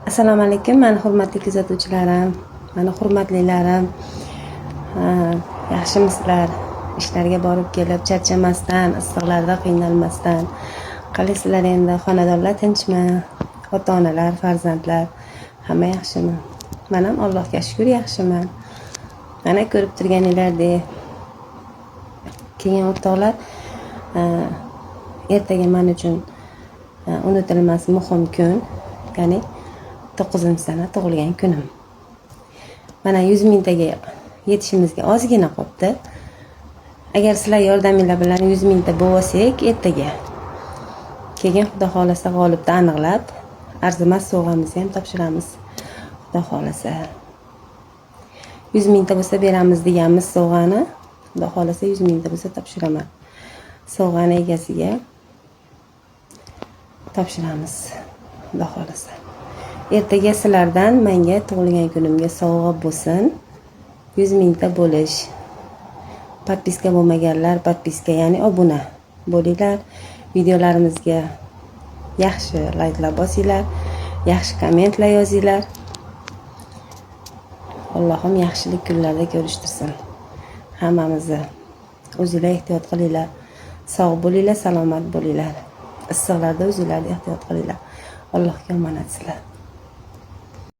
Assalomu alaykum, meni hurmatli kuzatuvchilarim, meni hurmatlilarim. Yaxshimisizlar? Ishlarga borib kelib charchamasdan, issiqlarda qiynalmasdan. Qalaysizlar endi? Xonadonlar tinchmi? Ota-onalar, farzandlar hamma yaxshimi? Men ham Allohga shukr yaxshiman. Mana ko'rib turganinglardek, keyin o'rtoqlar, ertaga men uchun unutilmas muhim kun, ya'ni 9-sana tug'ilgan kunim. Mana 100 mingtaga yetishimizga ozgina qolibdi. Agar sizlar yordaminglar bilan 100 mingta bo'lsak, ertaga keyin xudo xolasa g'olibni aniqlab, arzimas sovg'amizni ham topshiramiz. Xudo xolasa 100 mingta bo'lsa beramiz deganmiz sovg'ani. Xudo xolasa 100 mingta bo'lsa topshiraman. Sovg'ani egasiga topshiramiz. Xudo xolasa. Ertaga sizlardan menga tug'ilgan kunimga sovg'a bo'lsin. 100 mingta bo'lish. Podpiska bo'lmaganlar podpiska, ya'ni obuna bo'linglar. Videolarimizga yaxshi layklar bosinglar, yaxshi kommentlar yozinglar. Allohim yaxshilik kunlarda ko'rishtirsin. Hammamizni. O'zinglar ehtiyot qilinglar. Sog' bo'linglar, salomat bo'linglar. Issiqlarda o'zinglarni ehtiyot qilinglar. Allohga omonatsizlar.